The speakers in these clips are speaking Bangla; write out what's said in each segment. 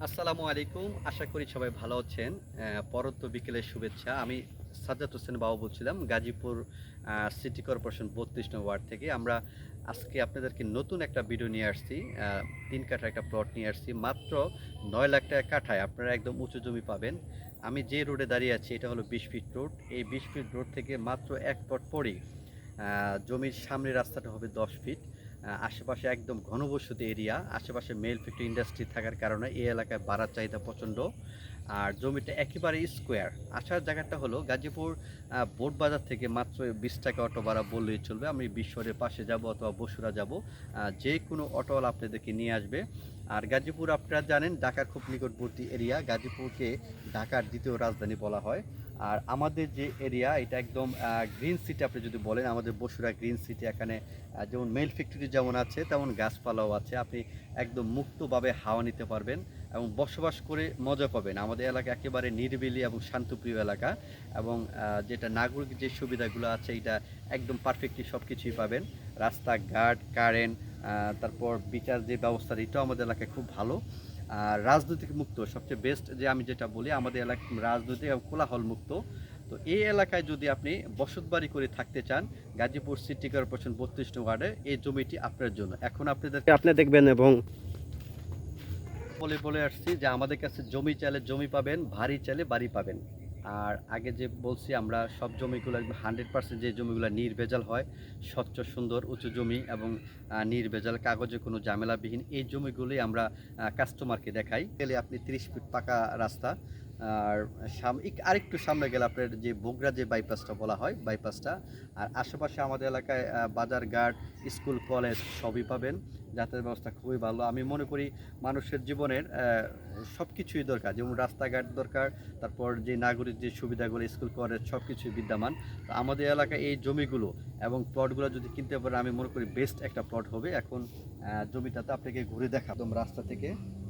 আসসালামু আলাইকুম। আশা করি সবাই ভালো আছেন। পরন্ত বিকেলের শুভেচ্ছা। আমি সাজ্জাদ হোসেন বাবু বলছিলাম গাজীপুর সিটি কর্পোরেশন ৩২ নং ওয়ার্ড থেকে। আমরা আজকে আপনাদেরকে নতুন একটা ভিডিও নিয়ে আসছি। ৩ কাঠা একটা প্লট নিয়ে আসছি। মাত্র ৯ লাখ টাকা কাঠায় আপনারা একদম উঁচু জমি পাবেন। আমি যে রোডে দাঁড়িয়ে আছি এটা হলো ২০ ফিট রোড। এই ২০ ফিট রোড থেকে মাত্র ১ প্লট পরেই জমির সামনের রাস্তাটা হবে ১০ ফিট। আশেপাশে একদম ঘনবসতি এরিয়া, আশেপাশে মেল ফ্যাক্টরি ইন্ডাস্ট্রি থাকার কারণে এই এলাকায় বাড়ার চাহিদা প্রচণ্ড। আর জমিটা একেবারে স্কোয়ার। আসার জায়গাটা হলো গাজীপুর বোট বাজার থেকে মাত্র ২০ টাকা অটো ভাড়া বললেই চলবে। আমি বিশ্বরের পাশে যাব অথবা বসুরা যাব, যে কোনো অটোওয়ালা আপনাদেরকে নিয়ে আসবে। আর গাজীপুর আপনারা জানেন ঢাকার খুব নিকটবর্তী এরিয়া। গাজীপুরকে ঢাকার দ্বিতীয় রাজধানী বলা হয়। আর আমাদের যে এরিয়া এটা একদম গ্রিন সিটি। আপনি যদি বলেন আমাদের বসুরা গ্রিন সিটি, এখানে যেমন মেল ফ্যাক্টরি যেমন আছে তেমন গাছপালাও আছে। আপনি একদম মুক্তভাবে হাওয়া নিতে পারবেন এবং বসবাস করে মজা পাবেন। আমাদের এলাকা একেবারে নিরিবিলি এবং শান্তপ্রিয় এলাকা, এবং যেটা নাগরিক যে সুবিধাগুলো আছে এটা একদম পারফেক্টলি সব কিছুই পাবেন। রাস্তাঘাট, কারেন্ট, তারপর বিচার যে ব্যবস্থা, এটাও আমাদের এলাকায় খুব ভালো। আর রাজনৈতিক মুক্ত সবচেয়ে বেস্ট, যে আমি যেটা বলি আমাদের এলাকা রাজনৈতিক এবং কোলাহল মুক্ত। তো এই এলাকায় যদি আপনি বসতবাড়ি করে থাকতে চান, গাজীপুর সিটি কর্পোরেশন ৩২ নং ওয়ার্ডে এই জমিটি আপনার জন্য। এখন আপনাদেরকে আপনি দেখবেন এবং বলে বলে আসছি যে আমাদের কাছে জমি চাইলে জমি পাবেন, বাড়ি চাইলে বাড়ি পাবেন। আর আগে যে বলছি আমরা সব জমিগুলো 100% যে জমিগুলো নির্ভেজাল হয়, স্বচ্ছ সুন্দর উঁচু জমি এবং নির্ভেজাল কাগজে কোনো ঝামেলাবিহীন এই জমিগুলোই আমরা কাস্টমারকে দেখাই। গেলে আপনি 30 ফিট পাকা রাস্তা। আর আরেকটু সামনে গেলে আপনার যে বগুড়া যে বাইপাসটা বলা হয় বাইপাসটা। আর আশেপাশে আমাদের এলাকায় বাজার ঘাট, স্কুল কলেজ সবই পাবেন। যাতায়াত ব্যবস্থা খুবই ভালো। আমি মনে করি মানুষের জীবনের সব কিছুই দরকার, যেমন রাস্তাঘাট দরকার, তারপর যে নাগরিক যে সুবিধাগুলো, স্কুল কলেজ সব কিছুই বিদ্যমান। তো আমাদের এলাকায় এই জমিগুলো এবং প্লটগুলো যদি কিনতে পারেন আমি মনে করি বেস্ট একটা প্লট হবে। এখন জমিটাতে আপনাকে ঘুরে দেখা একদম রাস্তা থেকে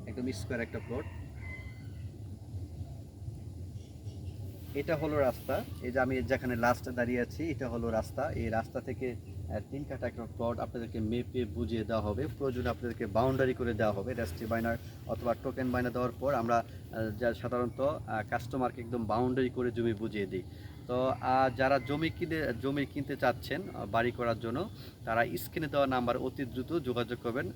একদম স্কোয়ার একটা প্লট। এটা হলো রাস্তা। এই যে আমি যেখানে লাস্টে দাঁড়িয়ে আছি এটা হলো রাস্তা। এই রাস্তা থেকে ৩ কাঠা একটা প্লট আপনাদেরকে মেপে বুঝিয়ে দেওয়া হবে। প্রয়োজনে আপনাদেরকে বাউন্ডারি করে দেওয়া হবে রেস্ট্রি বাইনার অথবা টোকেন বাইনা দেওয়ার পর আমরা যা সাধারণত কাস্টমারকে একদম বাউন্ডারি করে জমি বুঝিয়ে দিই। তো যারা জমি কিনতে চাচ্ছেন বাড়ি করার জন্য, তারা স্ক্রিনে দেওয়া নাম্বার অতি দ্রুত যোগাযোগ করবেন।